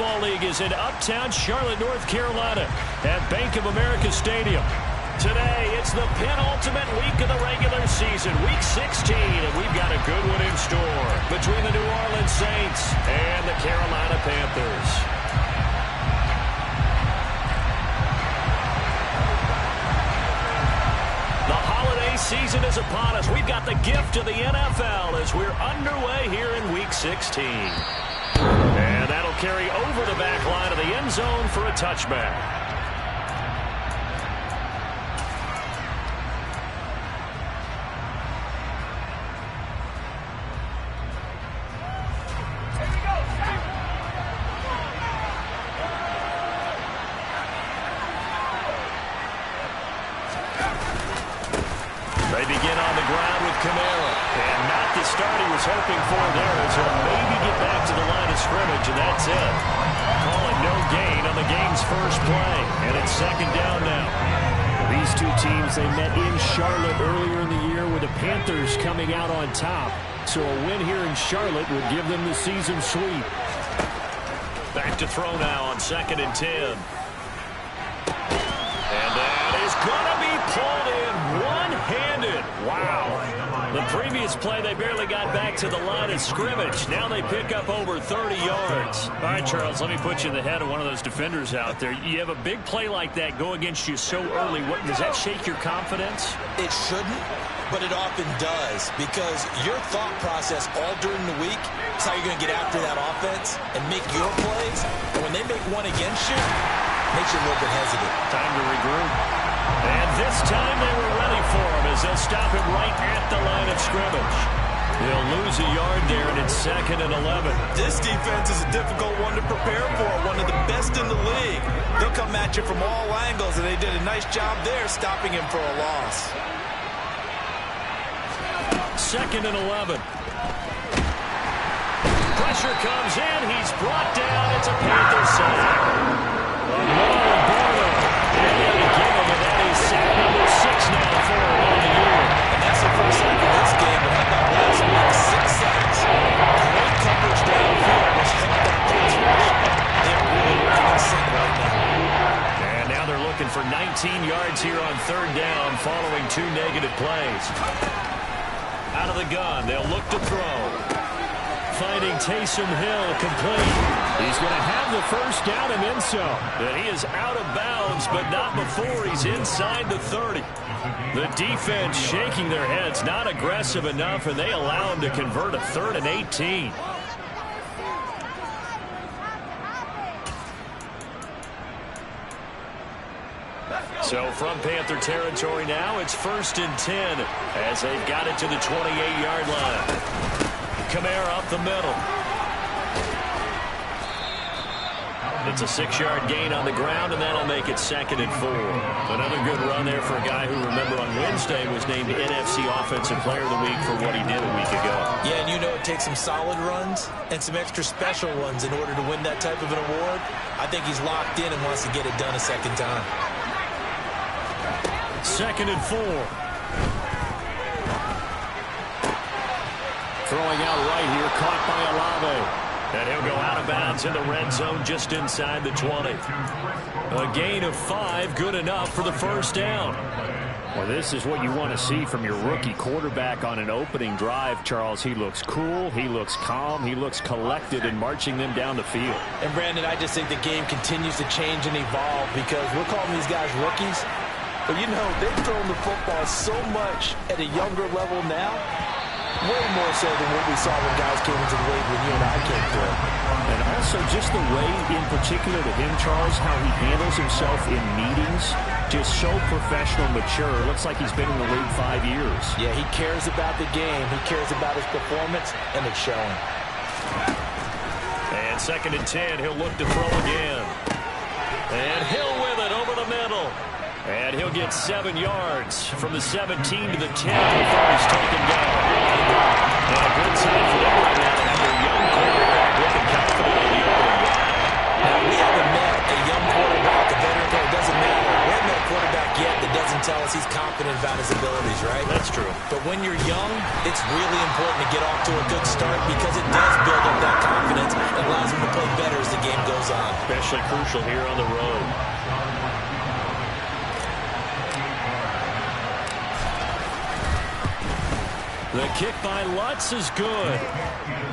Football League is in uptown Charlotte, North Carolina at Bank of America Stadium. Today, it's the penultimate week of the regular season, Week 16, and we've got a good one in store between the New Orleans Saints and the Carolina Panthers. The holiday season is upon us. We've got the gift of the NFL as we're underway here in Week 16. And that'll carry over the back line of the end zone for a touchback. They begin on the ground with Kamara. And not the start he was hoping for there as he'll maybe get back to the line of scrimmage, and that's it. Call it no gain on the game's first play. And it's second down now. These two teams, they met in Charlotte earlier in the year with the Panthers coming out on top. So a win here in Charlotte would give them the season sweep. Back to throw now on 2nd and 10. And that is going to be pulled in one-handed. Wow. The previous play, they barely got back to the line of scrimmage. Now they pick up over 30 yards. All right, Charles, let me put you in the head of one of those defenders out there. You have a big play like that go against you so early. Does that shake your confidence? It shouldn't, but it often does, because your thought process all during the week is how you're going to get after that offense and make your plays. And when they make one against you, it makes you a little bit hesitant. Time to regroup. And this time they were ready for him as they'll stop him right at the line of scrimmage. They'll lose a yard there, and it's 2nd and 11. This defense is a difficult one to prepare for, one of the best in the league. They'll come at you from all angles, and they did a nice job there stopping him for a loss. 2nd and 11. Pressure comes in. He's brought down. It's a Panthers sack. Sack number 6 now for him on the year. And that's the first sack of this game, but how about last week? 6 sacks. Great coverage downfield, which helped that pass rush. They're really looking in sync right now. And now they're looking for 19 yards here on 3rd down following 2 negative plays. Out of the gun, they'll look to throw. Finding Taysom Hill complete. He's going to have the first down and then so. And he is out of bounds, but not before he's inside the 30. The defense shaking their heads, not aggressive enough, and they allow him to convert a 3rd and 18. So from Panther territory now, it's 1st and 10 as they've got it to the 28-yard line. Kamara up the middle. It's a 6-yard gain on the ground, and that'll make it 2nd and 4. Another good run there for a guy who, remember, on Wednesday was named NFC Offensive Player of the Week for what he did a week ago. Yeah, and you know it takes some solid runs and some extra special ones in order to win that type of an award. I think he's locked in and wants to get it done a second time. 2nd and 4. Throwing out right here, caught by Olave. And he'll go out of bounds in the red zone just inside the 20. A gain of 5, good enough for the first down. Well, this is what you want to see from your rookie quarterback on an opening drive, Charles. He looks cool, he looks calm, he looks collected in marching them down the field. And, Brandon, I just think the game continues to change and evolve because we're calling these guys rookies. But, you know, they've thrown the football so much at a younger level now. Way more so than what we saw when guys came into the league when you and I came through. And also just the way, in particular to him, Charles, how he handles himself in meetings, just so professional, mature. Looks like he's been in the league 5 years. Yeah, he cares about the game. He cares about his performance, and it's showing. And 2nd and 10, he'll look to throw again. And Hill with it over the middle. And he'll get 7 yards from the 17 to the 10 before he's taken down. And a good sign for them right now to have their young quarterback looking confident in the opening. Now, we haven't met a young quarterback, a veteran player. It doesn't matter. We haven't met a quarterback yet that doesn't tell us he's confident about his abilities, right? That's true. But when you're young, it's really important to get off to a good start because it does build up that confidence and allows them to play better as the game goes on. Especially crucial here on the road. The kick by Lutz is good.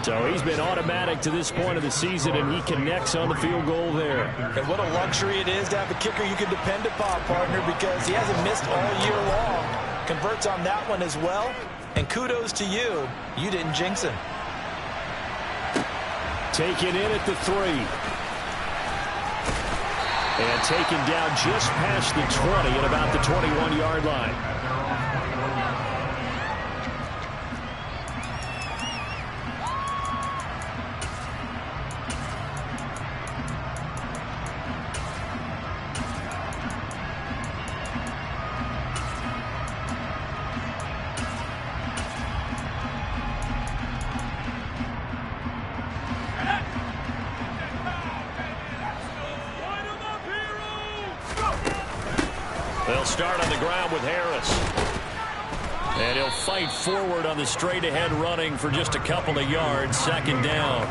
So he's been automatic to this point of the season, and he connects on the field goal there. And what a luxury it is to have a kicker you can depend upon, partner, because he hasn't missed all year long. Converts on that one as well. And kudos to you. You didn't jinx him. Taken in at the 3. And taken down just past the 20 at about the 21-yard line. They'll start on the ground with Harris. And he'll fight forward on the straight-ahead running for just a couple of yards, second down.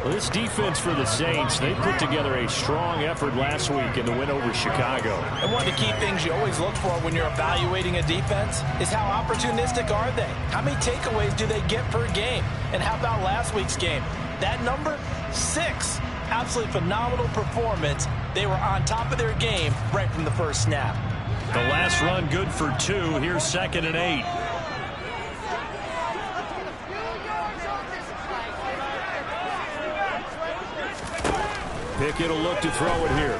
Well, this defense for the Saints, they put together a strong effort last week in the win over Chicago. And one of the key things you always look for when you're evaluating a defense is how opportunistic are they? How many takeaways do they get per game? And how about last week's game? That number, 6. Absolutely phenomenal performance. They were on top of their game right from the first snap. The last run good for 2. Here's 2nd and 8. Pickett will look to throw it here.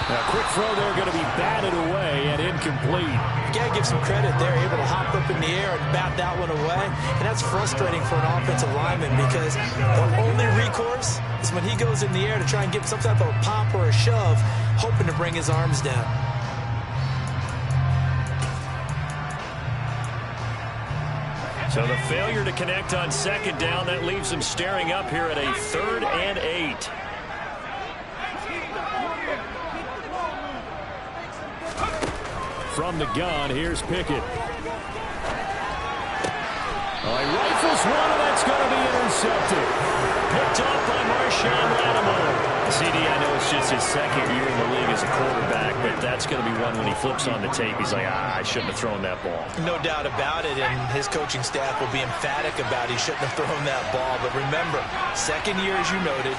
A quick throw there going to be batted away and incomplete. You got to give some credit there, able to hop up in the air and bat that one away. And that's frustrating for an offensive lineman because the only recourse is when he goes in the air to try and get some type of a pop or a shove, hoping to bring his arms down. So the failure to connect on 2nd down, that leaves him staring up here at a 3rd and 8. From the gun, here's Pickett. Oh, he rifles one, and that's going to be intercepted. Picked off by Marshawn Lattimore. CD, I know it's just his 2nd year in the league as a quarterback, but that's going to be one when he flips on the tape. He's like, I shouldn't have thrown that ball. No doubt about it, and his coaching staff will be emphatic about he shouldn't have thrown that ball. But remember, 2nd year, as you noted,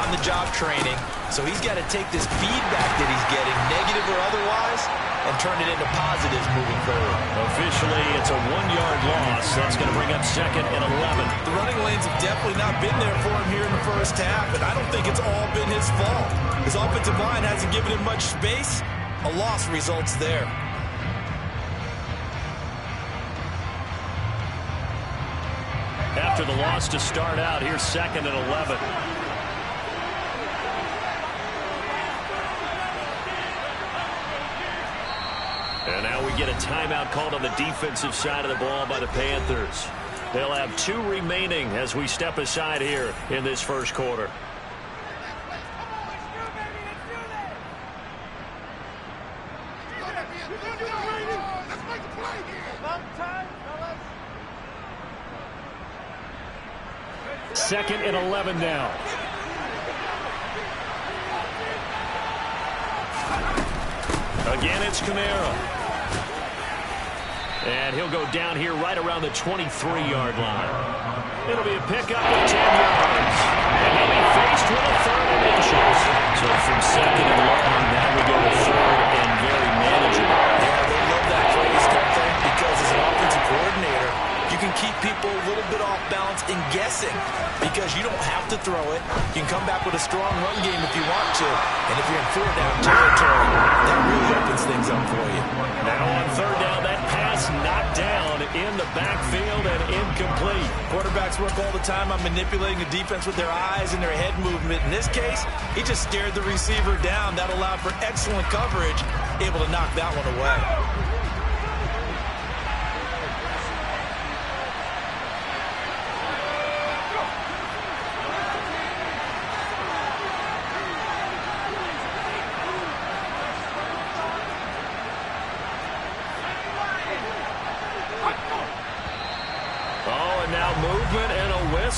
on-the-job training. So he's got to take this feedback that he's getting, negative or otherwise, and turn it into positives moving forward. Officially, it's a 1-yard loss. That's going to bring up 2nd and 11. The running lanes have definitely not been there for him here in the first half, and I don't think it's all been his fault. His offensive line hasn't given him much space. A loss results there. After the loss to start out, here's 2nd and 11. And now we get a timeout called on the defensive side of the ball by the Panthers. They'll have 2 remaining as we step aside here in this first quarter. Second and 11 now. Again, it's Kamara. And he'll go down here right around the 23-yard line. It'll be a pickup of 10 yards. And he'll be faced with a 3rd and inches. So from 2nd and long, now we go to 3rd and very manageable. Yeah, they love that phrase, don't they? Because as an offensive coordinator, you can keep people a little bit off balance and guessing because you don't have to throw it. You can come back with a strong run game if you want to. And if you're in 4-down territory, that really opens things up for you. Now on 3rd down, that pass knocked down in the backfield and incomplete. Quarterbacks work all the time on manipulating the defense with their eyes and their head movement. In this case, he just stared the receiver down. That allowed for excellent coverage, able to knock that one away.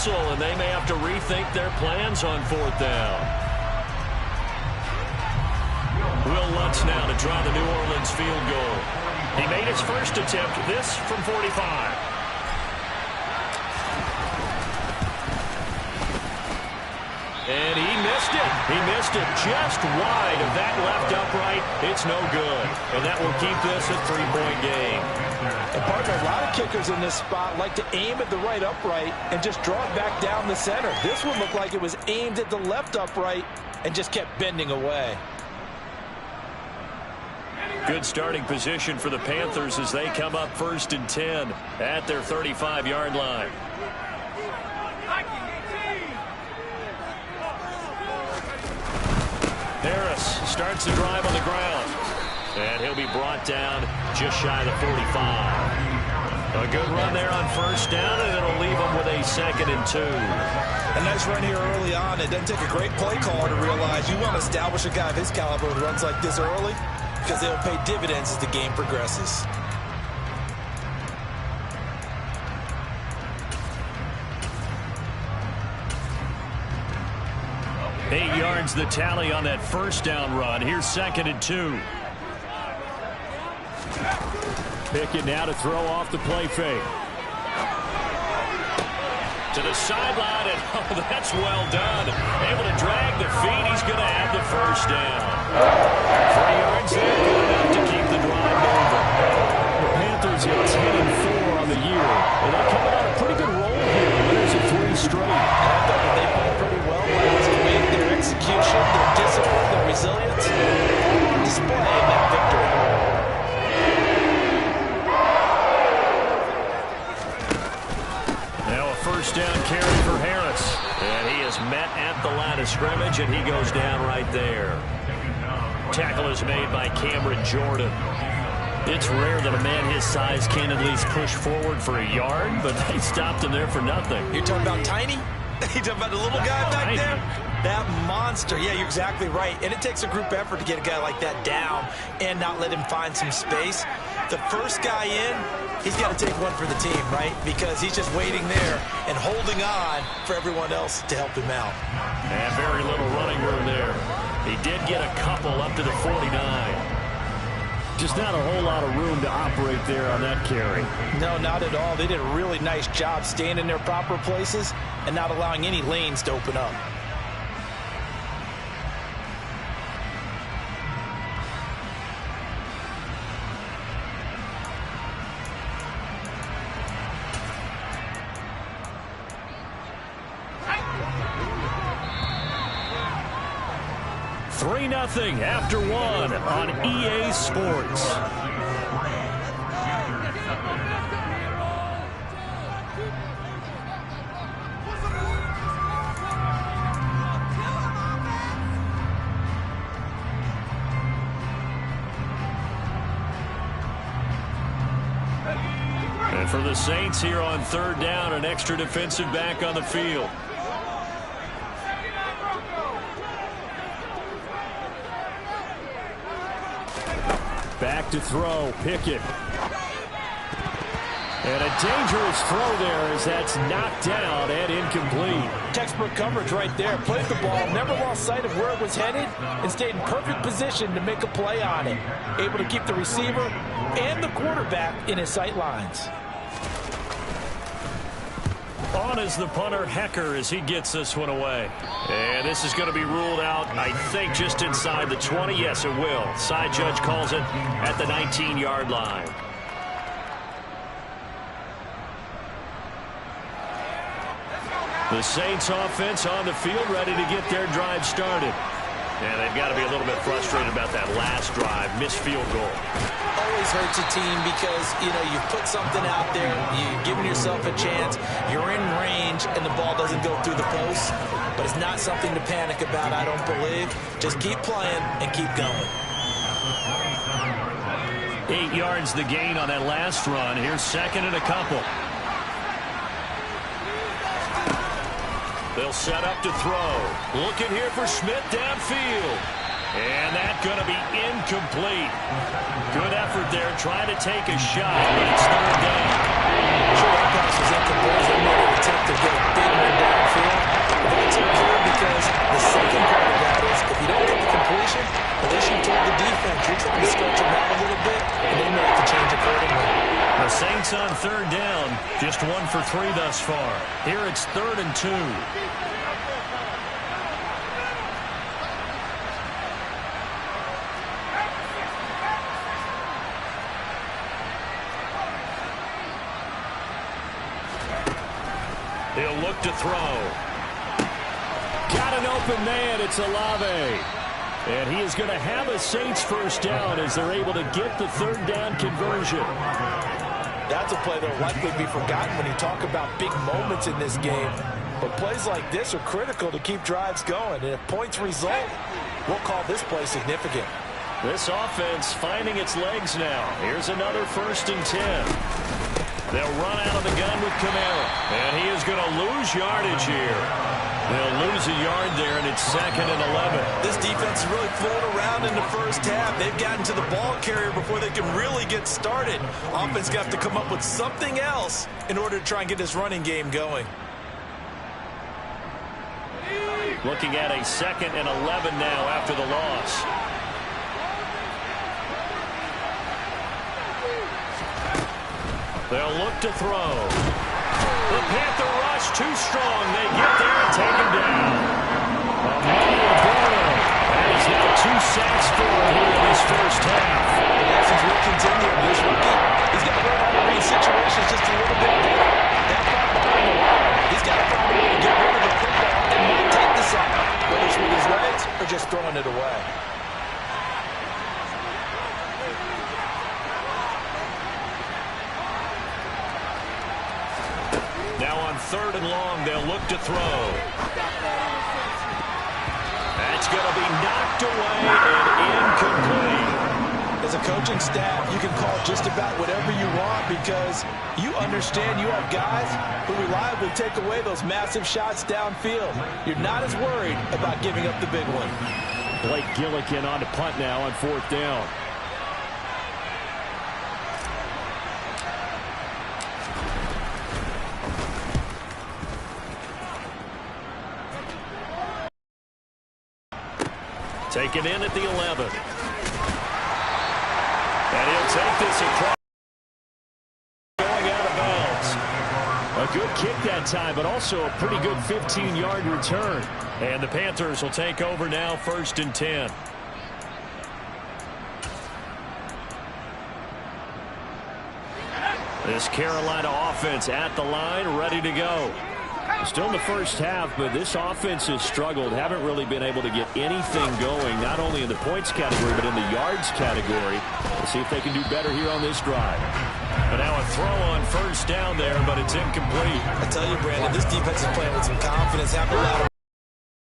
whistle, and they may have to rethink their plans on 4th down. Will Lutz now to try the New Orleans field goal. He made his first attempt, this from 45. And he missed it. He missed it just wide of that left upright. It's no good. And that will keep this a 3-point game. And partner, a lot of kickers in this spot like to aim at the right upright and just draw it back down the center. This one looked like it was aimed at the left upright and just kept bending away. Good starting position for the Panthers as they come up 1st and 10 at their 35-yard line. Harris starts the drive on the ground. And he'll be brought down just shy of the 45. A good run there on 1st down, and it'll leave them with a 2nd and 2. A nice run here early on. It doesn't take a great play caller to realize you want to establish a guy of his caliber who runs like this early, because they'll pay dividends as the game progresses. Eight yards the tally on that 1st down run. Here's 2nd and 2. Pickett now to throw off the play fake. To the sideline, and oh, that's well done. Able to drag the feet. He's going to have the 1st down. 3 yards there, good enough to keep the drive moving. The Panthers are 10-4 on the year, and they're coming on a pretty good roll here. Winners of 3 straight. I thought that they played pretty well last week. Their execution, their discipline, their resilience, all on display in that victory. Now a 1st down carry for Harris. And he is met at the line of scrimmage, and he goes down right there. Tackle is made by Cameron Jordan. It's rare that a man his size can at least push forward for a yard, but they stopped him there for nothing. You're talking about tiny? You're talking about the little guy back there? That monster. Yeah, you're exactly right. And it takes a group effort to get a guy like that down and not let him find some space. The first guy in, he's got to take one for the team, right? Because he's just waiting there and holding on for everyone else to help him out. And very little running room there. He did get a couple up to the 49. Just not a whole lot of room to operate there on that carry. No, not at all. They did a really nice job staying in their proper places and not allowing any lanes to open up. Nothing after 1 on EA Sports. And for the Saints here on 3rd down, an extra defensive back on the field. Back to throw, Pickett. And a dangerous throw there as that's knocked down and incomplete. Textbook coverage right there. Played the ball, never lost sight of where it was headed, and stayed in perfect position to make a play on it. Able to keep the receiver and the quarterback in his sight lines. On is the punter, Hecker, as he gets this one away. And this is going to be ruled out, I think, just inside the 20. Yes, it will. Side judge calls it at the 19-yard line. The Saints offense on the field, ready to get their drive started. And they've got to be a little bit frustrated about that last drive, missed field goal. Always hurts a team because, you know, you've put something out there, you've given yourself a chance, you're in range, and the ball doesn't go through the post. But it's not something to panic about, I don't believe. Just keep playing and keep going. 8 yards the gain on that last run. Here's 2nd and a couple. They'll set up to throw. Looking here for Smith downfield. And that's going to be incomplete. Good effort there, trying to take a shot, but it's third down. Sure, that pass was incomplete. They made an attempt to get a big one downfield. That's okay because the second part of that is if you don't get the completion, at least you told the defense you're trying to stretch them out a little bit, and they may have to change accordingly. The Saints on third down, just 1 for 3 thus far. Here it's 3rd and 2. He'll look to throw. Got an open man. It's Olave. And he is going to have a Saints first down as they're able to get the third down conversion. That's a play that will likely be forgotten when you talk about big moments in this game. But plays like this are critical to keep drives going. And if points result, we'll call this play significant. This offense finding its legs now. Here's another 1st and 10. They'll run out of the gun with Kamara. And he is going to lose yardage here. They'll lose a yard there, and it's 2nd and 11. This defense is really flown around in the first half. They've gotten to the ball carrier before they can really get started. Offense got to come up with something else in order to try and get this running game going. Looking at a 2nd and 11 now after the loss. They'll look to throw. The Panther rush too strong. They get there and take him down. That is now 2 sacks for him here in this first half. The lessons will continue. This rookie, he's got to learn how to read situations just a little bit better. That far behind the line, he's got to find a way to get rid of the football and not take the sack, whether it's with his legs or just throwing it away. Now on 3rd and long, they'll look to throw. That's going to be knocked away and incomplete. As a coaching staff, you can call just about whatever you want because you understand you have guys who reliably take away those massive shots downfield. You're not as worried about giving up the big one. Blake Gillikin on to punt now on 4th down. Taken in at the 11. And he'll take this across. Going out of bounds. A good kick that time, but also a pretty good 15-yard return. And the Panthers will take over now, 1st and 10. This Carolina offense at the line, ready to go. Still in the first half, but this offense has struggled. Haven't really been able to get anything going, not only in the points category, but in the yards category. We'll see if they can do better here on this drive. And now a throw on 1st down there, but it's incomplete. I tell you, Brandon, this defense is playing with some confidence. Having a lot of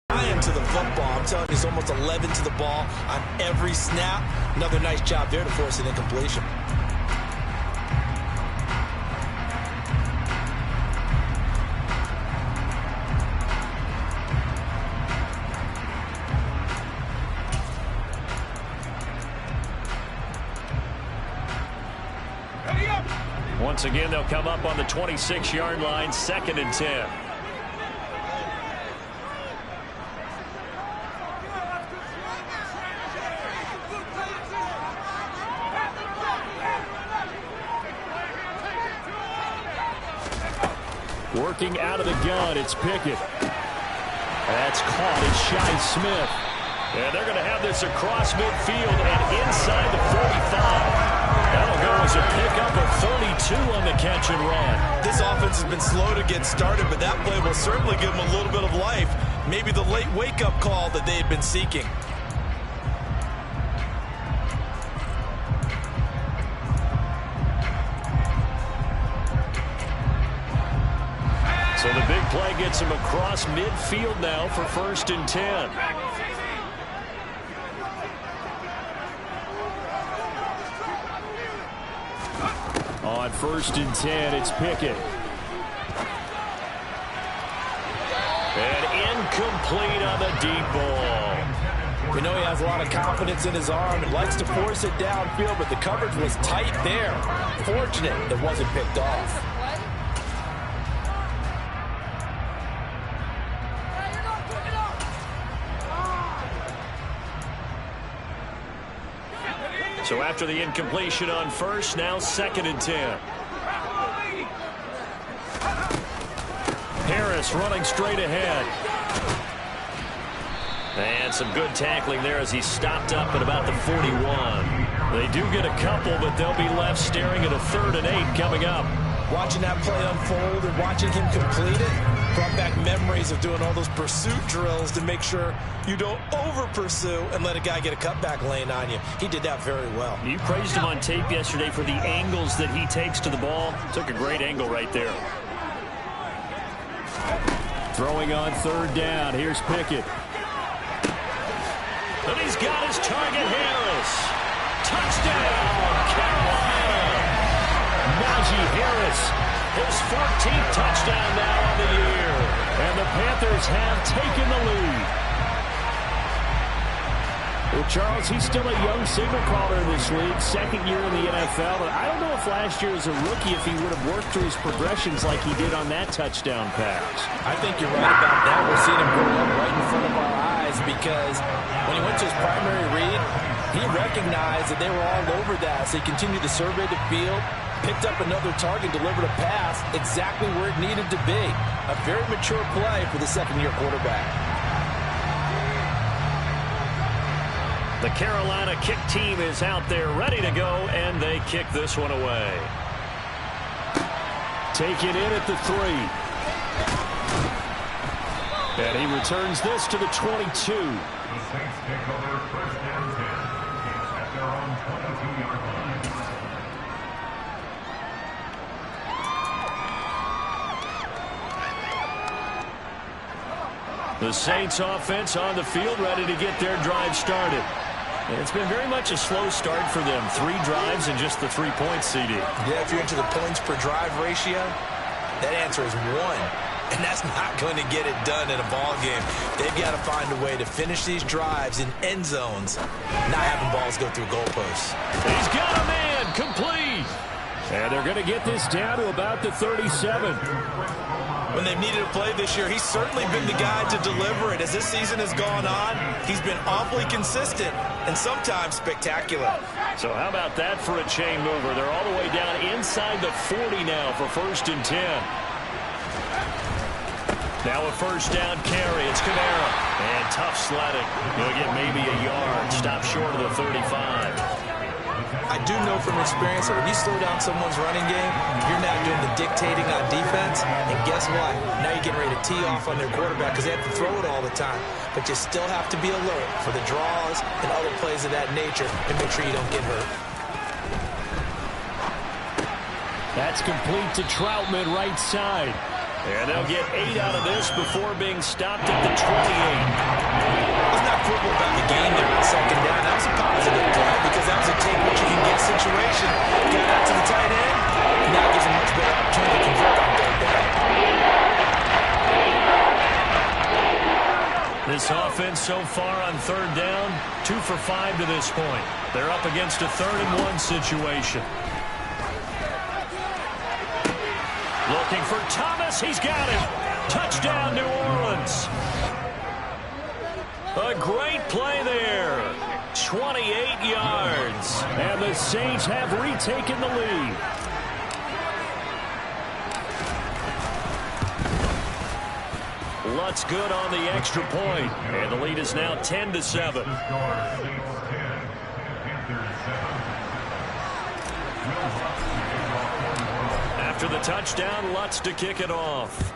buy-in to the football. I'm telling you, it's almost 11 to the ball on every snap. Another nice job there to force an incompletion. Once again, they'll come up on the 26-yard line, 2nd and 10. Working out of the gun, it's Pickett. That's caught. It's Shi Smith. And they're going to have this across midfield and inside the 45. That'll go as a pickup of 32 on the catch and run. This offense has been slow to get started, but that play will certainly give them a little bit of life. Maybe the late wake-up call that they had been seeking. So the big play gets him across midfield now for 1st and 10. On 1st and 10, it's Pickett. And incomplete on the deep ball. We know he has a lot of confidence in his arm and likes to force it downfield, but the coverage was tight there. Fortunate it wasn't picked off. So after the incompletion on first, now 2nd and 10. Harris running straight ahead. And some good tackling there as he stopped up at about the 41. They do get a couple, but they'll be left staring at a 3rd and 8 coming up. Watching that play unfold and watching him complete it brought back memories of doing all those pursuit drills to make sure you don't over-pursue and let a guy get a cutback lane on you. He did that very well. You praised him on tape yesterday for the angles that he takes to the ball. Took a great angle right there. Throwing on 3rd down. Here's Pickett. And he's got his target, Harris. Touchdown, Carolina. Najee Harris, his 14th touchdown now on the year. And the Panthers have taken the lead. Well, Charles, he's still a young signal caller in this league, 2nd year in the NFL. But I don't know if last year as a rookie if he would have worked through his progressions like he did on that touchdown pass. I think you're right about that. We're seeing him grow up right in front of our eyes because when he went to his primary read, he recognized that they were all over that. So he continued to survey the field, picked up another target, delivered a pass exactly where it needed to be. A very mature play for the 2nd-year quarterback. The Carolina kick team is out there ready to go, and they kick this one away. Take it in at the 3. And he returns this to the 22. The Saints take over 1st and 10 at their own 22-yard line. The Saints offense on the field ready to get their drive started. It's been very much a slow start for them. 3 drives and just the 3 points, CD. Yeah, if you're into the points per drive ratio, that answer is 1. And that's not going to get it done in a ball game. They've got to find a way to finish these drives in end zones, not having balls go through goalposts. He's got a man, complete. And they're going to get this down to about the 37. When they've needed a play this year, he's certainly been the guy to deliver it. As this season has gone on, he's been awfully consistent and sometimes spectacular. So how about that for a chain mover? They're all the way down inside the 40 now for 1st and 10. Now a 1st down carry. It's Kamara. And tough sledding. He'll get maybe a yard. Stop short of the 35. I do know from experience that when you slow down someone's running game, you're now doing the dictating on defense. And guess what? Now you're getting ready to tee off on their quarterback because they have to throw it all the time. But you still have to be alert for the draws and other plays of that nature and make sure you don't get hurt. That's complete to Troutman, right side. And they'll get 8 out of this before being stopped at the 28. Let's not quibble about the game there on 2nd down. That was a positive play because that was a take what you can get situation. Got out to the tight end. Now gives him much better opportunity to convert on 3rd down. This offense so far on 3rd down, 2 for 5 to this point. They're up against a 3rd and 1 situation. Looking for Thomas. He's got it. Touchdown, New Orleans. A great play there. 28 yards. And the Saints have retaken the lead. Lutz good on the extra point. And the lead is now 10-7. After the touchdown, Lutz to kick it off.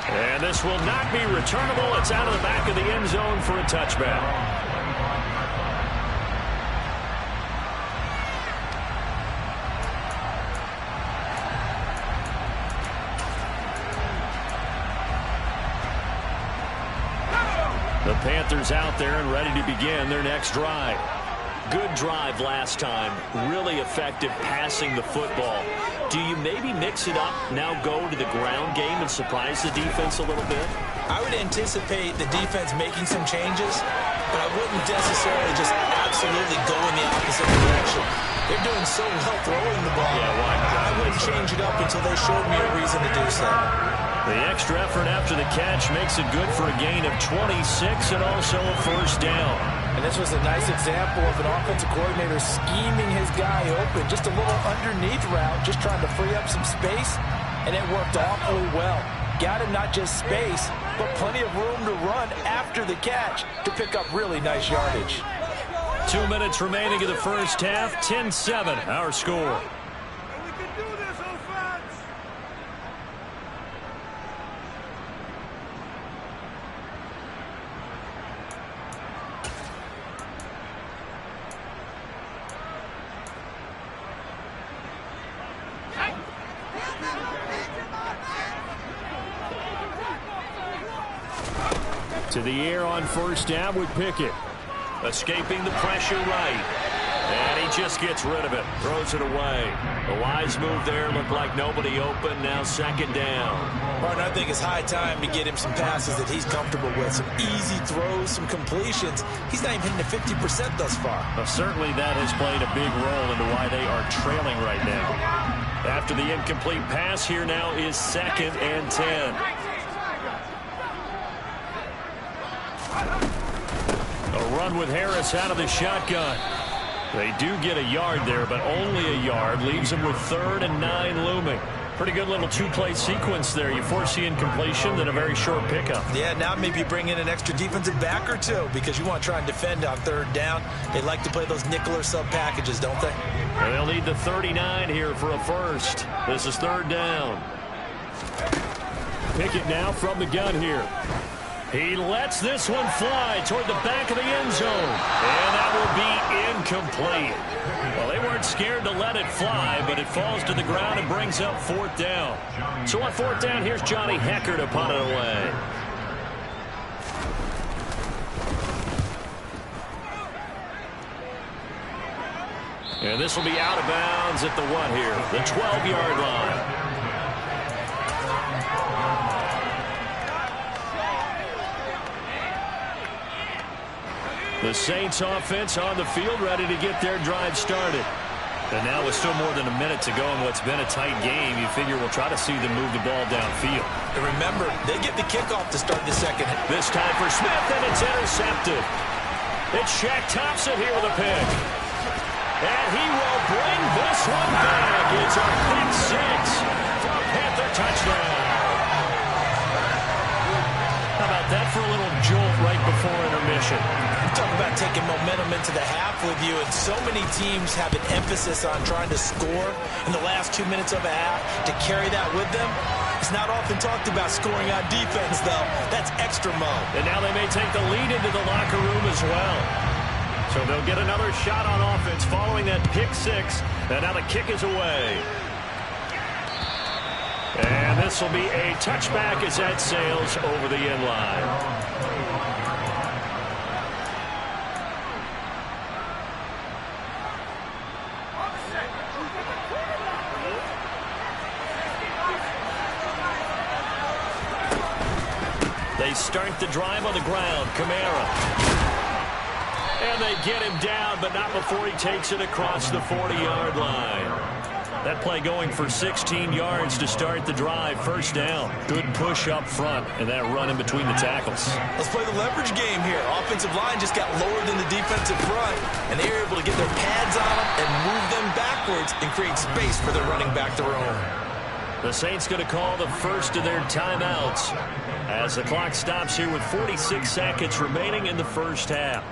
And this will not be returnable. It's out of the back of the end zone for a touchback. The Panthers out there and ready to begin their next drive. Good drive last time. Really effective passing the football. Do you maybe mix it up, now go to the ground game and surprise the defense a little bit? I would anticipate the defense making some changes, but I wouldn't necessarily just absolutely go in the opposite direction. They're doing so well throwing the ball. Yeah, why not? I wouldn't change it up until they showed me a reason to do so. The extra effort after the catch makes it good for a gain of 26 and also a first down. And this was a nice example of an offensive coordinator scheming his guy open. Just a little underneath route, just trying to free up some space, and it worked awfully well. Got him not just space, but plenty of room to run after the catch to pick up really nice yardage. 2 minutes remaining in the first half. 10-7, our score. To the air on first down with Pickett. Escaping the pressure right. And he just gets rid of it. Throws it away. A wise move there. Looked like nobody open. Now second down. Martin, I think it's high time to get him some passes that he's comfortable with. Some easy throws, some completions. He's not even hitting the 50% thus far. Well, certainly that has played a big role into why they are trailing right now. After the incomplete pass, here now is 2nd and 10. A run with Harris out of the shotgun. They do get a yard there, but only a yard. Leaves them with 3rd and 9 looming. Pretty good little two-play sequence there. You force the incompletion, then a very short pickup. Yeah, now maybe you bring in an extra defensive back or two because you want to try and defend on 3rd down. They like to play those nickel or sub packages, don't they? And they'll need the 39 here for a first. This is 3rd down. Pickett now from the gun here. He lets this one fly toward the back of the end zone. And that will be incomplete. Well, they weren't scared to let it fly, but it falls to the ground and brings up 4th down. So on 4th down, here's Johnny Hecker to punt it away. And this will be out of bounds at the what here? The 12-yard line. The Saints offense on the field, ready to get their drive started. And now with still more than a minute to go in what's been a tight game, you figure we'll try to see them move the ball downfield. And remember, they get the kickoff to start the second. This time for Smith, and it's intercepted. It's Shaq Thompson here with a pick. And he will bring this one back. It's a pick 6 for a Panther touchdown. How about that for a little jolt right before intermission? Talk about taking momentum into the half with you, and so many teams have an emphasis on trying to score in the last 2 minutes of a half. To carry that with them, it's not often talked about scoring on defense, though. That's extra mode. And now they may take the lead into the locker room as well. So they'll get another shot on offense following that pick 6, and now the kick is away. And this will be a touchback as that sails over the end line. They start the drive on the ground. Kamara. And they get him down, but not before he takes it across the 40-yard line. That play going for 16 yards to start the drive. First down. Good push up front, and that run in between the tackles. Let's play the leverage game here. Offensive line just got lower than the defensive front, and they were able to get their pads on them and move them backwards and create space for their running back to roam. The Saints going to call the first of their timeouts as the clock stops here with 46 seconds remaining in the first half.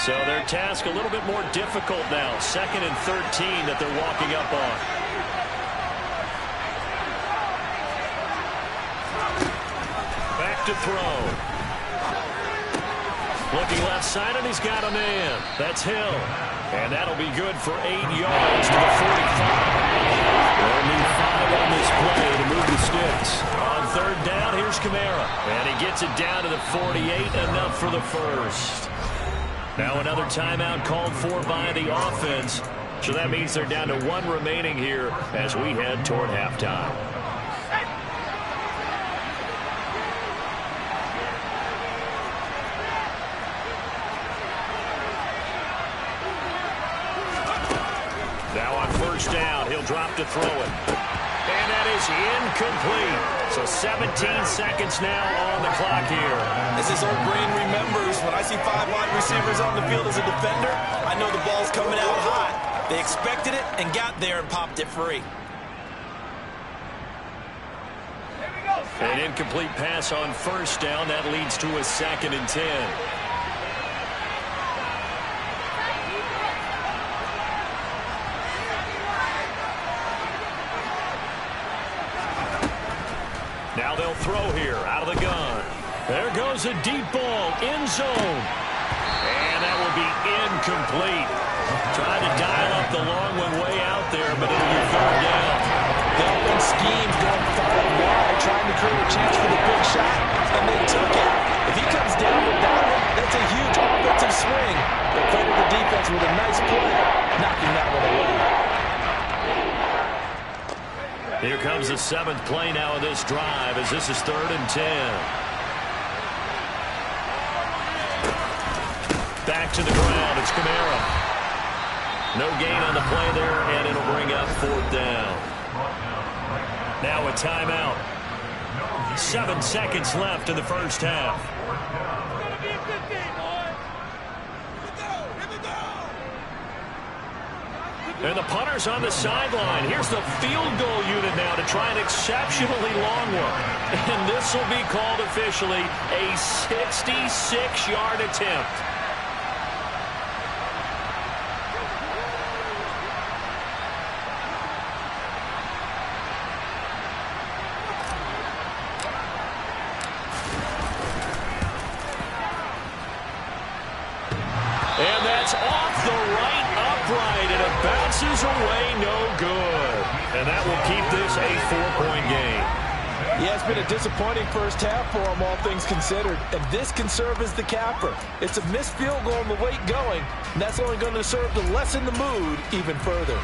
So their task a little bit more difficult now. 2nd and 13 that they're walking up on. Back to throw. Looking left side, and he's got a man. That's Hill. And that'll be good for 8 yards to the 45. They'll need 5 on this play to move the sticks. On third down, here's Kamara. And he gets it down to the 48, enough for the first. Now another timeout called for by the offense. So that means they're down to 1 remaining here as we head toward halftime. Now on first down, he'll drop to throw it. And that is incomplete. So 17 seconds now on the clock here. As his old brain remembers, when I see 5 wide receivers on the field as a defender, I know the ball's coming out hot. They expected it and got there and popped it free. An incomplete pass on first down. That leads to a 2nd and 10. Now they'll throw here out of the gun. There goes a deep ball, end zone. And that will be incomplete. Trying to dial up the long one way out there, but it'll be 3rd down. The open schemes going far and wide, trying to create a chance for the big shot, and they took it. If he comes down with that one, that's a huge offensive swing. They credit the defense with a nice play, knocking that one away. Here comes the 7th play now of this drive as this is 3rd and 10. Back to the ground. It's Kamara. No gain on the play there, and it'll bring up 4th down. Now a timeout. 7 seconds left in the first half. And the punter's on the sideline. Here's the field goal unit now to try an exceptionally long one. And this will be called officially a 66-yard attempt. And that's off the right upright, and it bounces away, no good. And that will keep this a 4-point game. Yeah, it's been a disappointing first half for him, all things considered. And this can serve as the capper. It's a missed field goal and the late going, and that's only going to serve to lessen the mood even further.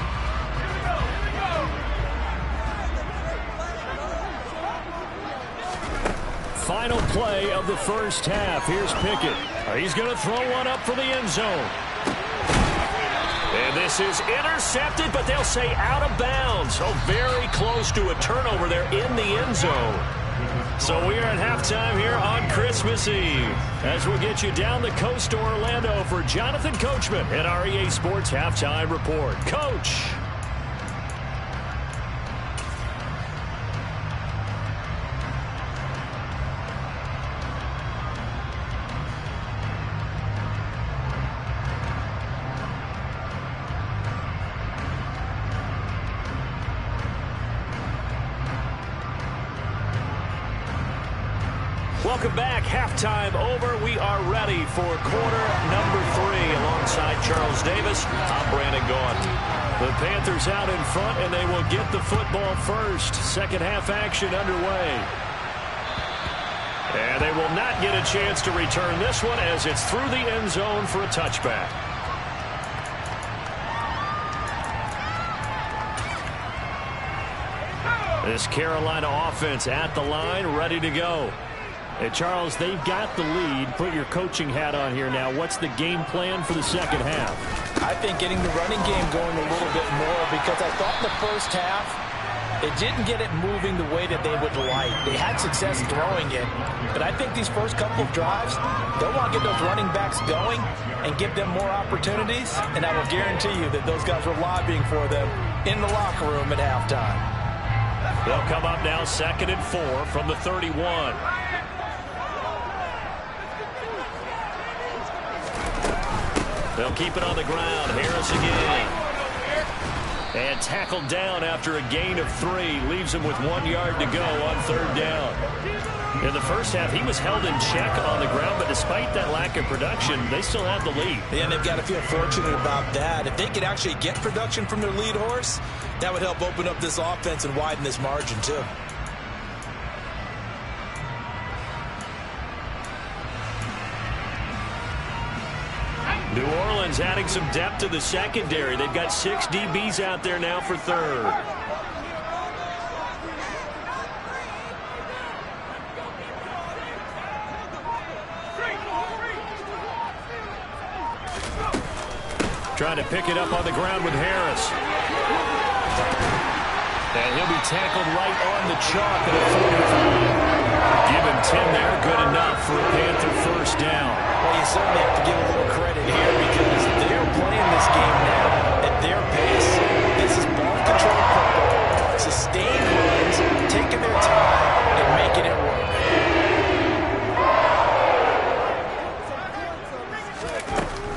Final play of the first half. Here's Pickett. He's going to throw one up for the end zone. And this is intercepted, but they'll say out of bounds. So very close to a turnover there in the end zone. So we are at halftime here on Christmas Eve. As we'll get you down the coast to Orlando for Jonathan Coachman at our EA Sports Halftime Report. Coach. Welcome back. Halftime over. We are ready for quarter number 3 alongside Charles Davis. I'm Brandon Gaudin. The Panthers out in front, and they will get the football first. Second half action underway. And they will not get a chance to return this one as it's through the end zone for a touchback. This Carolina offense at the line, ready to go. Hey, Charles, they've got the lead. Put your coaching hat on here now. What's the game plan for the second half? I think getting the running game going a little bit more, because I thought in the first half they didn't get it moving the way that they would like. They had success throwing it, but I think these first couple of drives, they'll want to get those running backs going and give them more opportunities, and I will guarantee you that those guys were lobbying for them in the locker room at halftime. They'll come up now 2nd and 4 from the 31. They'll keep it on the ground. Harris again. And tackled down after a gain of 3. Leaves him with 1 yard to go on 3rd down. In the first half, he was held in check on the ground, but despite that lack of production, they still have the lead. Yeah, and they've got to feel fortunate about that. If they could actually get production from their lead horse, That would help open up this offense and widen this margin, too. New Orleans adding some depth to the secondary. They've got 6 DBs out there now for third. Trying to pick it up on the ground with Harris. And he'll be tackled right on the chalk at a 45. Give him 10 there. Good enough for a Panther first down. Well, you certainly have to give a little credit here because they're playing this game now at their pace. This is ball control football. Sustained runs, taking their time, and making it work.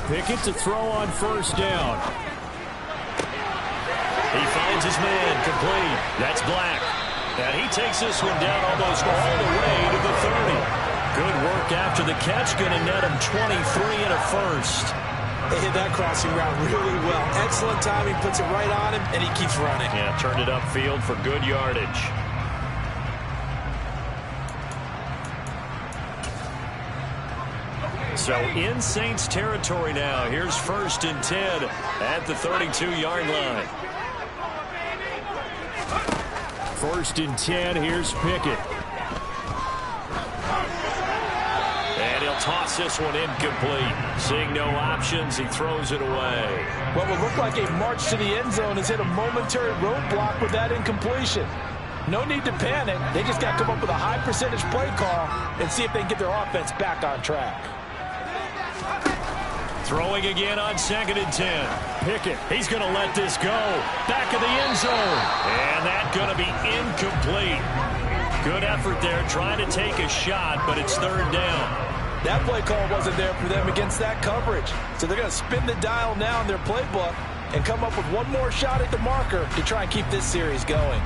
Pickett to throw on first down. He finds his man, complete. That's Black. And he takes this one down almost all the way to the 30. Good work after the catch. Going to net him 23 and a first. They hit that crossing route really well. Excellent timing, puts it right on him, and he keeps running. Yeah, turned it upfield for good yardage. So in Saints territory now. Here's 1st and 10 at the 32-yard line. 1st and 10. Here's Pickett. And he'll toss this one incomplete. Seeing no options, he throws it away. What will look like a march to the end zone has hit a momentary roadblock with that incompletion. No need to panic. They just got to come up with a high percentage play call and see if they can get their offense back on track. Throwing again on 2nd and 10. Pickett, he's going to let this go. Back of the end zone. And that's going to be incomplete. Good effort there, trying to take a shot, but it's 3rd down. That play call wasn't there for them against that coverage. So they're going to spin the dial now in their playbook and come up with one more shot at the marker to try and keep this series going.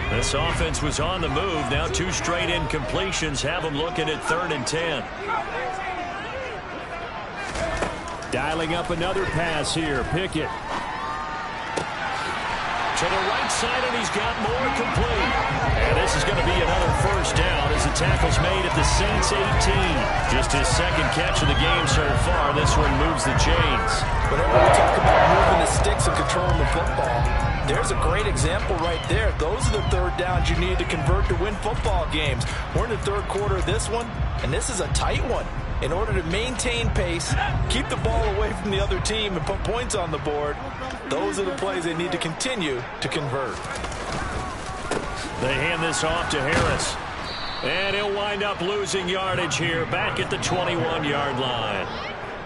This offense was on the move. Now 2 straight incompletions have them looking at 3rd and 10. Dialing up another pass here. Pickett. To the right side, and he's got more complete. And this is going to be another first down as the tackle's made at the Saints 18. Just his 2nd catch of the game so far. This one moves the chains. Whenever we talk about moving the sticks and controlling the football, there's a great example right there. Those are the 3rd downs you need to convert to win football games. We're in the 3rd quarter of this one, and this is a tight one. In order to maintain pace, keep the ball away from the other team, and put points on the board, those are the plays they need to continue to convert. They hand this off to Harris. And he'll wind up losing yardage here back at the 21-yard line.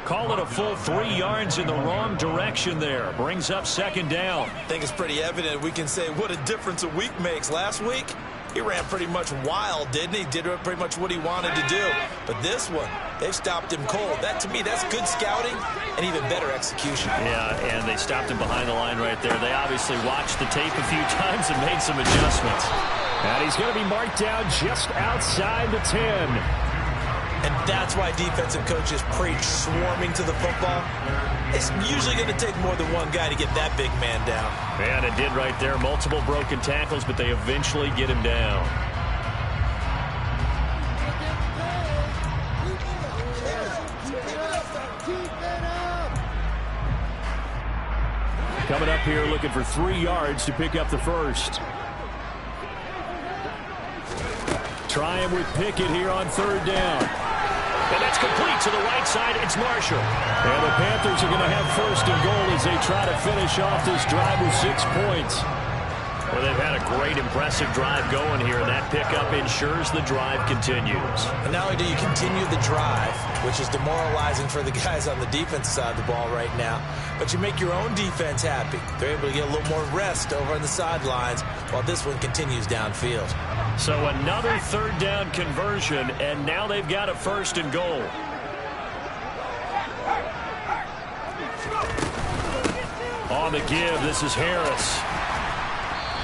Call it a full 3 yards in the wrong direction there. Brings up 2nd down. I think it's pretty evident. We can say what a difference a week makes. Last week, he ran pretty much wild, didn't he? Did pretty much what he wanted to do. But this one, they've stopped him cold. That, to me, that's good scouting and even better execution. Yeah, and they stopped him behind the line right there. They obviously watched the tape a few times and made some adjustments. And he's going to be marked down just outside the 10. And that's why defensive coaches preach swarming to the football. It's usually going to take more than one guy to get that big man down. And it did right there. Multiple broken tackles, but they eventually get him down. Coming up here looking for 3 yards to pick up the first. Trying with Pickett here on 3rd down. And that's complete to the right side. It's Marshall. And the Panthers are going to have 1st and goal as they try to finish off this drive with 6 points. Well, they've had a great, impressive drive going here, and that pickup ensures the drive continues. And not only do you continue the drive, which is demoralizing for the guys on the defensive side of the ball right now, but you make your own defense happy. They're able to get a little more rest over on the sidelines while this one continues downfield. So another 3rd down conversion, and now they've got a 1st and goal. On the give, this is Harris.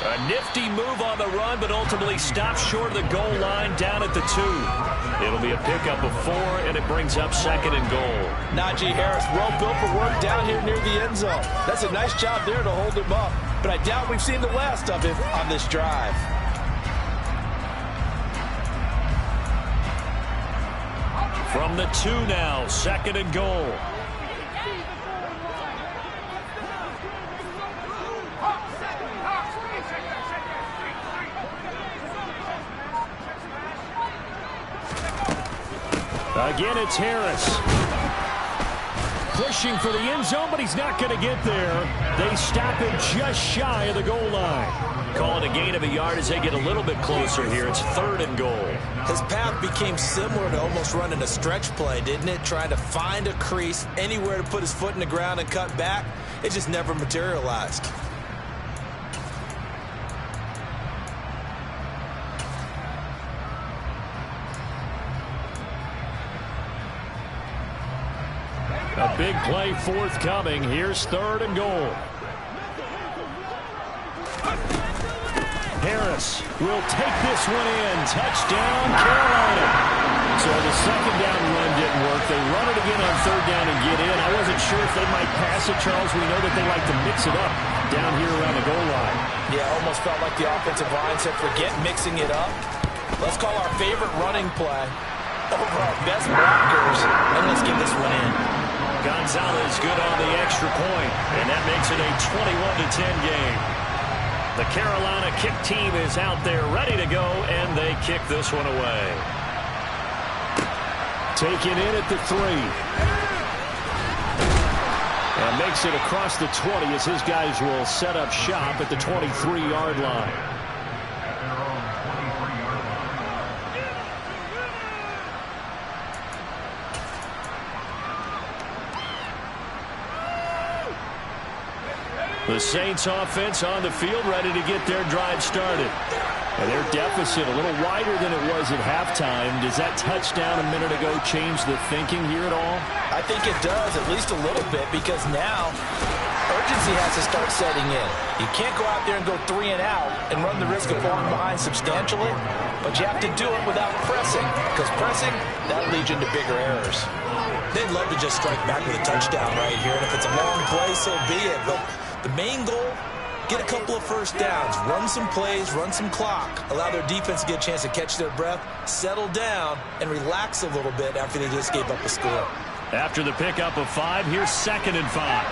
A nifty move on the run, but ultimately stopped short of the goal line down at the 2. It'll be a pickup of 4, and it brings up 2nd and goal. Najee Harris, well built for work down here near the end zone. That's a nice job there to hold him up. But I doubt we've seen the last of him on this drive. From the 2 now, 2nd and goal. Again, it's Harris. Pushing for the end zone, but he's not going to get there. They stop him just shy of the goal line. Call it a gain of a yard as they get a little bit closer here. It's 3rd and goal. His path became similar to almost running a stretch play, didn't it? Trying to find a crease, anywhere to put his foot in the ground and cut back. It just never materialized. A big play forthcoming. Here's 3rd and goal. Harris will take this one in. Touchdown, Carolina. So the 2nd down run didn't work. They run it again on 3rd down and get in. I wasn't sure if they might pass it, Charles. We know that they like to mix it up down here around the goal line. Yeah, almost felt like the offensive line said, forget mixing it up. Let's call our favorite running play over our best blockers, and let's get this one in. Gonzalez good on the extra point, and that makes it a 21-10 game. The Carolina kick team is out there ready to go, and they kick this one away. Taken in at the 3. And makes it across the 20 as his guys will set up shop at the 23-yard line. The Saints offense on the field ready to get their drive started. And their deficit a little wider than it was at halftime. Does that touchdown a minute ago change the thinking here at all? I think it does, at least a little bit, because now urgency has to start setting in. You can't go out there and go 3 and out and run the risk of falling behind substantially, but you have to do it without pressing, because pressing, that leads you into bigger errors. They'd love to just strike back with a touchdown right here, and if it's a long play, so be it. But the main goal, get a couple of first downs, run some plays, run some clock, allow their defense to get a chance to catch their breath, settle down, and relax a little bit after they just gave up a score. After the pickup of 5, here's 2nd and 5.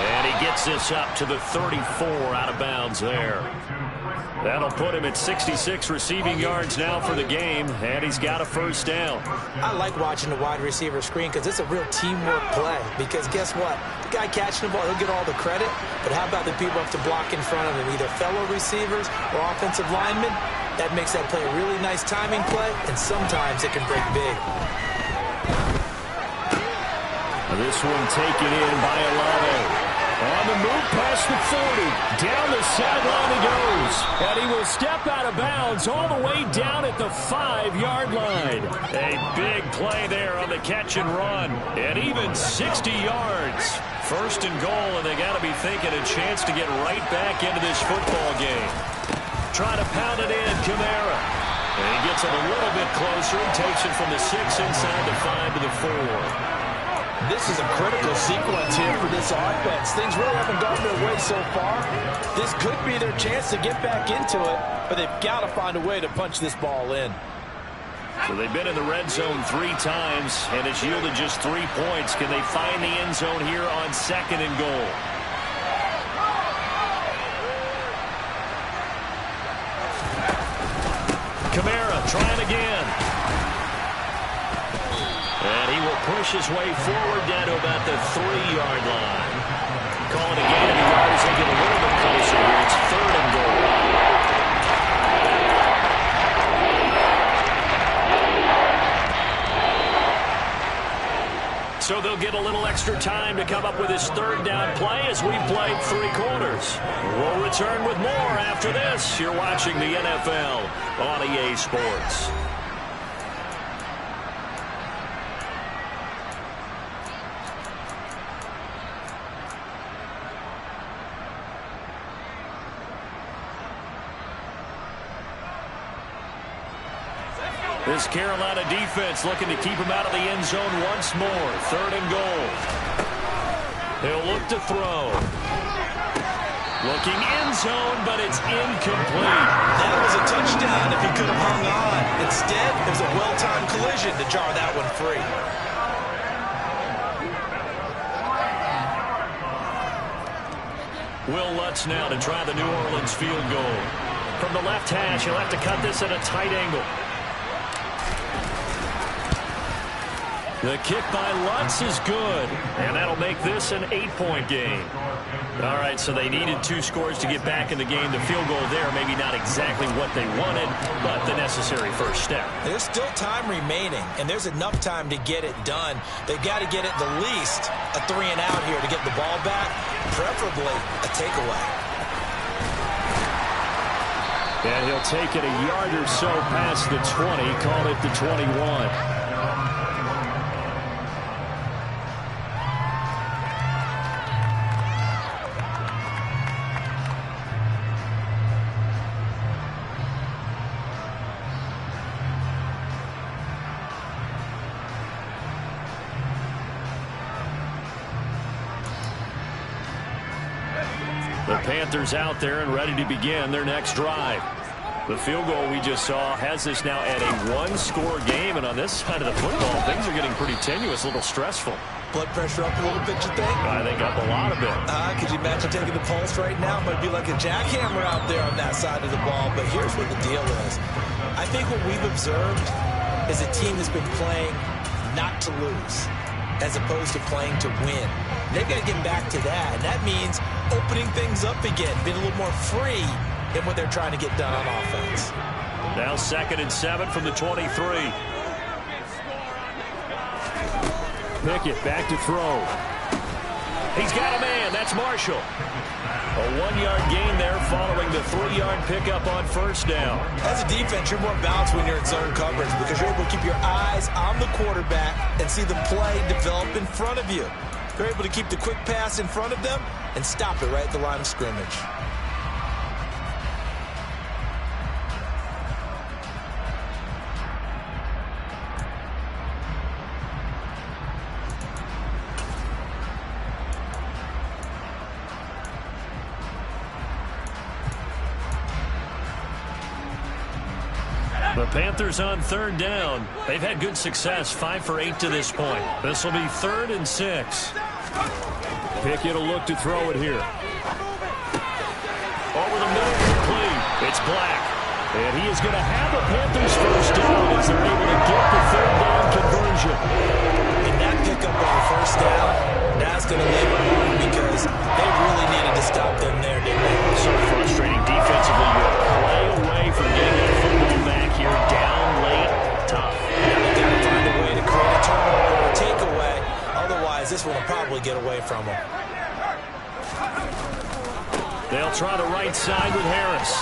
And he gets this up to the 34 out of bounds there. That'll put him at 66 receiving yards now for the game, and he's got a first down. I like watching the wide receiver screen because it's a real teamwork play. Because guess what? The guy catching the ball, he'll get all the credit, but how about the people who have to block in front of him, either fellow receivers or offensive linemen? That makes that play a really nice timing play, and sometimes it can break big. This one taken in by Olave. On the move past the 40. Down the sideline he goes. And he will step out of bounds all the way down at the 5-yard line. A big play there on the catch and run. And even 60 yards. 1st and goal, and they got to be thinking a chance to get right back into this football game. Trying to pound it in, Kamara. And he gets it a little bit closer and takes it from the 6 inside the 5 to the 4. This is a critical sequence here for this offense. Things really haven't gone their way so far. This could be their chance to get back into it, but they've got to find a way to punch this ball in. So they've been in the red zone 3 times, and it's yielded just 3 points. Can they find the end zone here on 2nd and goal? Kamara trying again. And he will push his way forward down to about the 3-yard line. Calling a gain of a yard as they get a little bit closer here. It's 3rd and goal. So they'll get a little extra time to come up with his 3rd down play as we've played 3 quarters. We'll return with more after this. You're watching the NFL on EA Sports. This Carolina defense looking to keep him out of the end zone once more. 3rd and goal. He'll look to throw. Looking end zone, but it's incomplete. That was a touchdown if he could have hung on. Instead, it was a well-timed collision to jar that one free. Will Lutz now to try the New Orleans field goal. From the left hash, he'll have to cut this at a tight angle. The kick by Lutz is good, and that'll make this an 8-point game. All right, so they needed 2 scores to get back in the game. The field goal there, maybe not exactly what they wanted, but the necessary first step. There's still time remaining, and there's enough time to get it done. They've got to get at the least a 3 and out here to get the ball back, preferably a takeaway. And he'll take it a yard or so past the 20, call it the 21. The Panthers out there and ready to begin their next drive. The field goal we just saw has this now at a 1-score game, and on this side of the football, things are getting pretty tenuous, a little stressful. Blood pressure up a little bit, you think? I think up a lot of it. Could you imagine taking the pulse right now? Might be like a jackhammer out there on that side of the ball, but here's what the deal is. I think what we've observed is a team that's been playing not to lose, as opposed to playing to win. They've got to get back to that, and that means opening things up again, being a little more free in what they're trying to get done on offense. Now 2nd and 7 from the 23. Pickett back to throw. He's got a man. That's Marshall. A 1-yard gain there following the 3-yard pickup on first down. As a defense, you're more balanced when you're in zone coverage because you're able to keep your eyes on the quarterback and see the play develop in front of you. They're able to keep the quick pass in front of them and stop it right at the line of scrimmage. The Panthers on 3rd down. They've had good success, 5 for 8 to this point. This will be 3rd and 6. Pickett will look to throw it here. Over the middle, complete. It's Black. And he is going to have the Panthers first down as they're able to get the 3rd down conversion. And that pickup on the first down, that's going to leave them on because they really needed to stop them there, didn't they? So frustrating defensively. You play away from getting that football back here, down late, tough. Yeah, they've got to find a way to create a turnover or takeaway. Otherwise, this one will probably get away from them. They'll try the right side with Harris.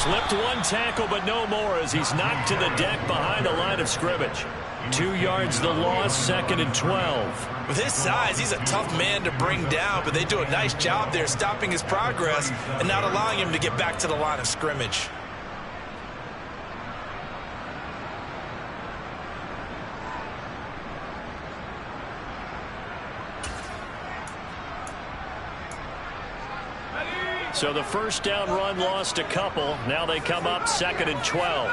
Slipped 1 tackle, but no more as he's knocked to the deck behind the line of scrimmage. 2 yards the loss, 2nd and 12. With his size, he's a tough man to bring down, but they do a nice job there stopping his progress and not allowing him to get back to the line of scrimmage. So the first down run lost a couple. Now they come up 2nd and 12.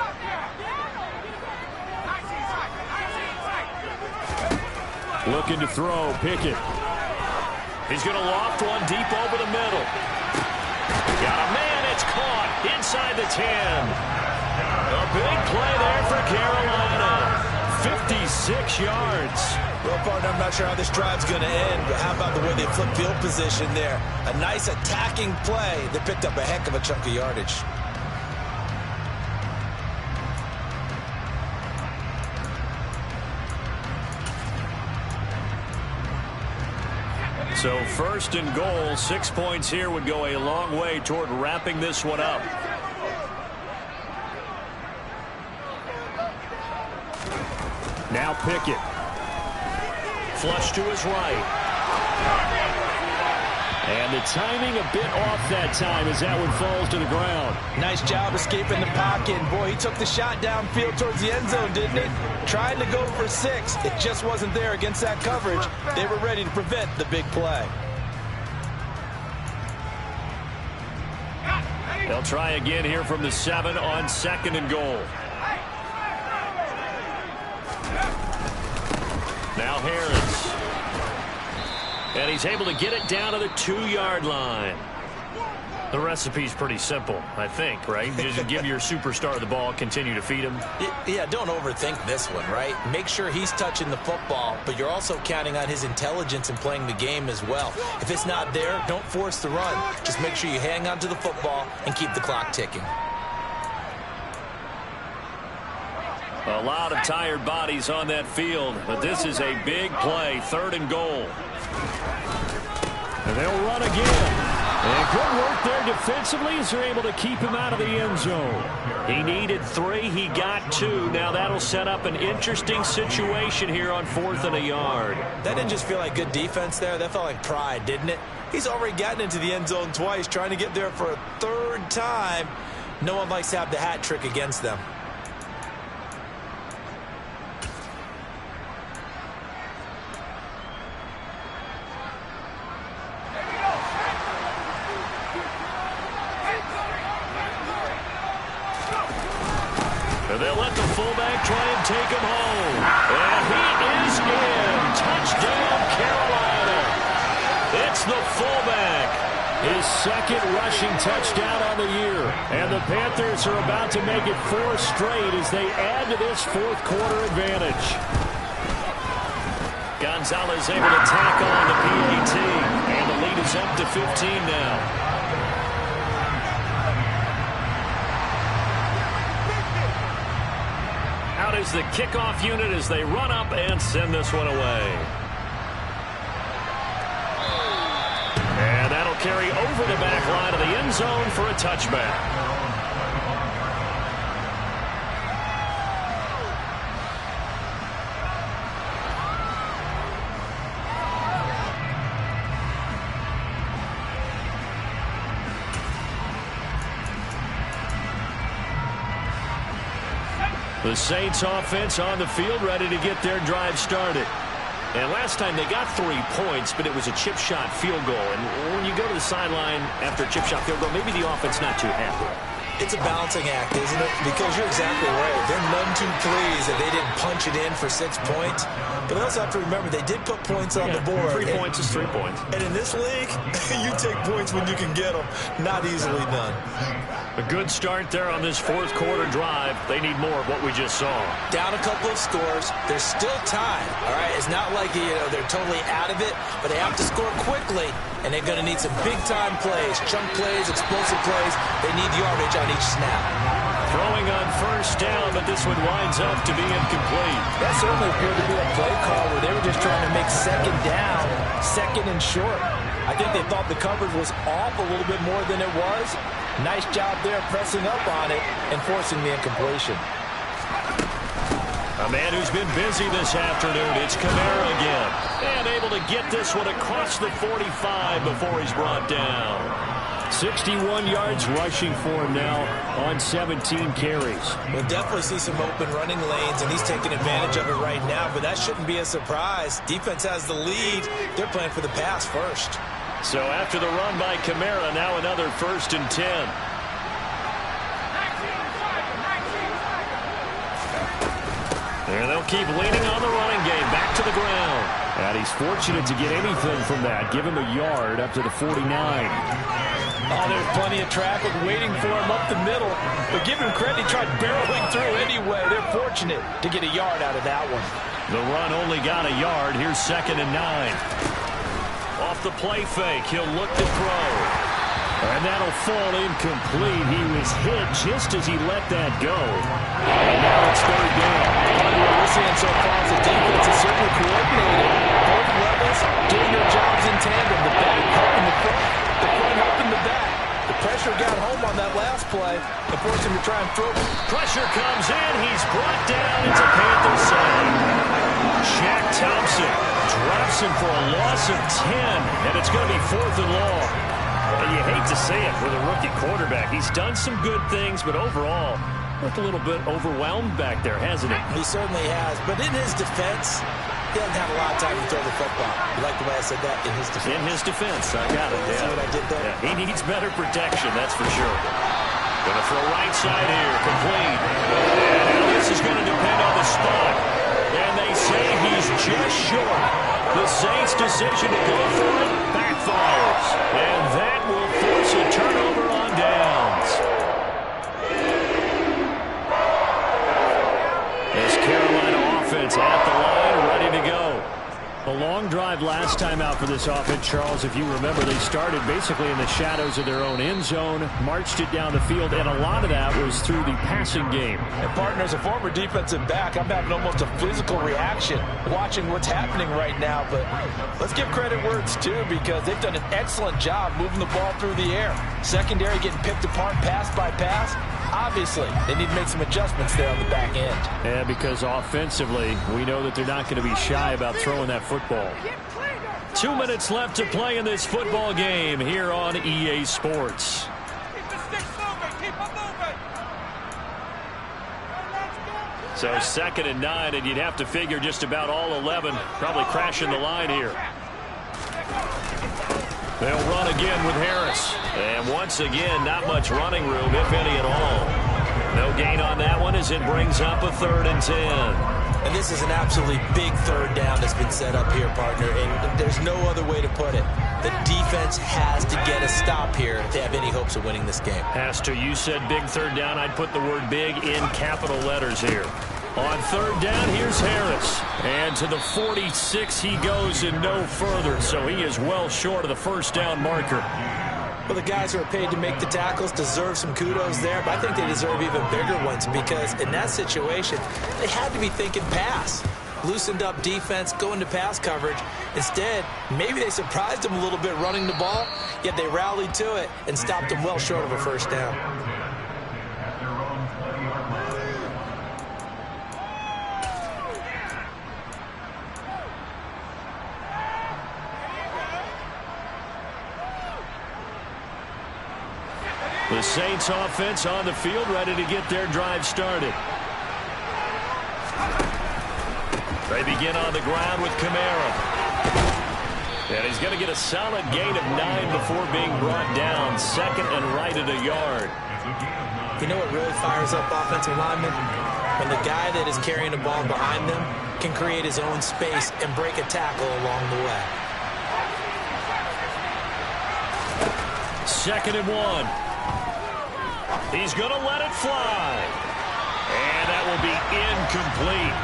Looking to throw, Pickett. He's going to loft one deep over the middle. Got a man, it's caught inside the 10. A big play there for Carolina. 56 yards. Well, partner, I'm not sure how this drive's going to end, but how about the way they flip field position there? A nice attacking play that picked up a heck of a chunk of yardage. So 1st and goal, 6 points here would go a long way toward wrapping this one up. Now Pickett. Flush to his right. And the timing a bit off that time as that one falls to the ground. Nice job escaping the pocket. And boy, he took the shot downfield towards the end zone, didn't he? Trying to go for 6. It just wasn't there against that coverage. They were ready to prevent the big play. They'll try again here from the 7 on 2nd and goal. Now Harris. And he's able to get it down to the 2-yard line. The recipe's pretty simple, I think, right? Just give your superstar the ball, continue to feed him. Yeah, don't overthink this one, right? Make sure he's touching the football, but you're also counting on his intelligence in playing the game as well. If it's not there, don't force the run. Just make sure you hang on to the football and keep the clock ticking. A lot of tired bodies on that field, but this is a big play, 3rd and goal. And they'll run again. And good work there defensively as they're able to keep him out of the end zone. He needed 3. He got 2. Now that'll set up an interesting situation here on 4th and a yard. That didn't just feel like good defense there. That felt like pride, didn't it? He's already gotten into the end zone twice, trying to get there for a 3rd time. No one likes to have the hat trick against them. They'll let the fullback try and take him home. And he is in. Touchdown, Carolina. It's the fullback. His 2nd rushing touchdown on the year. And the Panthers are about to make it 4 straight as they add to this 4th quarter advantage. Gonzalez able to tack on the PAT. And the lead is up to 15 now. Out is the kickoff unit as they run up and send this one away. And that'll carry over the back line of the end zone for a touchback. The Saints offense on the field ready to get their drive started. And last time they got 3 points, but it was a chip shot field goal. And when you go to the sideline after a chip shot field goal, maybe the offense not too happy. It's a balancing act, isn't it? Because you're exactly right. They're none too pleased that they didn't punch it in for 6 points. But they also have to remember they did put points on the board. 3 points is 3 points. And in this league, you take points when you can get them. Not easily done. A good start there on this 4th quarter drive. They need more of what we just saw. Down a couple of scores. There's still time. All right, it's not like they're totally out of it, but they have to score quickly, and they're going to need some big-time plays, chunk plays, explosive plays. They need yardage on each snap. Throwing on 1st down, but this one winds up to be incomplete. That certainly appeared to be a play call where they were just trying to make 2nd down, 2nd and short. I think they thought the coverage was off a little bit more than it was. Nice job there pressing up on it and forcing the incompletion. A man who's been busy this afternoon. It's Kamara again. And able to get this one across the 45 before he's brought down. 61 yards rushing for him now on 17 carries. We'll definitely see some open running lanes, and he's taking advantage of it right now, but that shouldn't be a surprise. Defense has the lead. They're playing for the pass first. So after the run by Kamara, now another 1st and 10. There they'll keep leaning on the running game. Back to the ground. And he's fortunate to get anything from that. Give him a yard up to the 49. Oh, there's plenty of traffic waiting for him up the middle. But give him credit, he tried barreling through anyway. They're fortunate to get a yard out of that one. The run only got a yard. Here's 2nd and 9. Off the play fake, he'll look to throw. And that'll fall incomplete. He was hit just as he let that go. And now it's 3rd down. What we're seeing so far is the defense is certainly coordinated. Both levels doing their jobs in tandem. The back helping the front helping the back. The pressure got home on that last play and forced him to try and throw. Pressure comes in. He's brought down into Panthers side. Checked Thompson drops him for a loss of 10, and it's going to be 4th and long. And you hate to say it with a rookie quarterback. He's done some good things, but overall, looked a little bit overwhelmed back there, hasn't he? He certainly has. But in his defense, he doesn't have a lot of time to throw the football. You like the way I said that? In his defense. In his defense. I got it. See what I did there? Yeah, he needs better protection, that's for sure. Going to throw right side here. Complete. And this is going to depend on the spot. And they say he's just short. The Saints' decision to go for it backfires. And that will force a turnover on downs. This Carolina offense at the line, ready to go. A long drive last time out for this offense, Charles. If you remember, they started basically in the shadows of their own end zone, marched it down the field, and a lot of that was through the passing game. And partner, as a former defensive back, I'm having almost a physical reaction watching what's happening right now. But let's give credit where it's due, because they've done an excellent job moving the ball through the air. Secondary getting picked apart pass by pass. Obviously, they need to make some adjustments there on the back end. Yeah, because offensively, we know that they're not going to be shy about throwing that football. 2 minutes left to play in this football game here on EA Sports. So 2nd and 9, and you'd have to figure just about all 11 probably crashing the line here. They'll run again with Harris. And once again, not much running room, if any at all. No gain on that one as it brings up a 3rd and 10. And this is an absolutely big 3rd down that's been set up here, partner. And there's no other way to put it. The defense has to get a stop here if they have any hopes of winning this game. Has to. You said big 3rd down. I'd put the word big in capital letters here. On 3rd down, here's Harris. And to the 46 he goes and no further. So he is well short of the 1st down marker. Well, the guys who are paid to make the tackles deserve some kudos there, but I think they deserve even bigger ones, because in that situation, they had to be thinking pass. Loosened up defense, going to pass coverage. Instead, maybe they surprised them a little bit running the ball, yet they rallied to it and stopped them well short of a 1st down. The Saints offense on the field, ready to get their drive started. They begin on the ground with Kamara. And he's going to get a solid gain of 9 before being brought down. 2nd and right at a yard. You know what really fires up offensive linemen? When the guy that is carrying the ball behind them can create his own space and break a tackle along the way. 2nd and 1. He's going to let it fly. And that will be incomplete.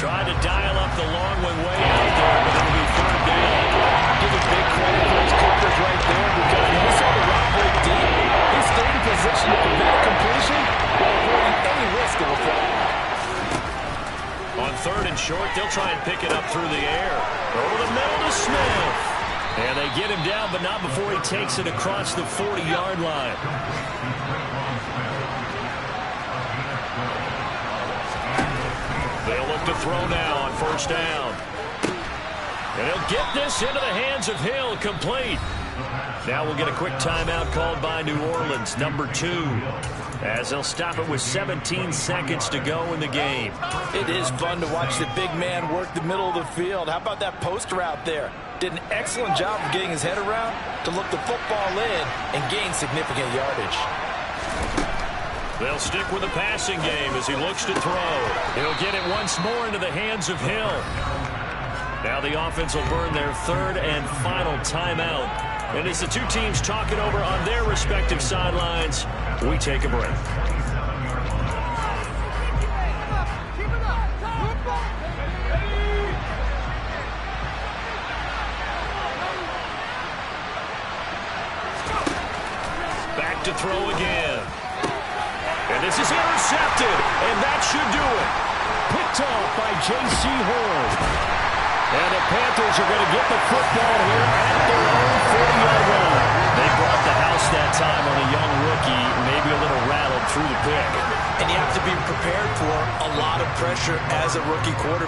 Tried to dial up the long one way out there, but it'll be 3rd down. Give a big credit for his coverage right there, because when he saw the route break deep, he stayed in position to prevent a completion while avoiding any risk of a flag. On 3rd and short, they'll try and pick it up through the air. Over the middle to Smith. And they get him down, but not before he takes it across the 40-yard line. They'll look to throw now on 1st down. And he'll get this into the hands of Hill, complete. Now we'll get a quick timeout called by New Orleans, number 2, as they'll stop it with 17 seconds to go in the game. It is fun to watch the big man work the middle of the field. How about that post route there? Did an excellent job of getting his head around to look the football in and gain significant yardage. They'll stick with the passing game as he looks to throw. He'll get it once more into the hands of Hill. Now the offense will burn their 3rd and final timeout. And as the two teams talk it over on their respective sidelines, we take a break. Back to throw again. And this is intercepted, and that should do it. Picked off by J.C. Horn. And the Panthers are going to get the football here at their own 40-yard line. They brought the house that time on a young rookie, maybe a little rattled through the pick. And you have to be prepared for a lot of pressure as a rookie quarterback.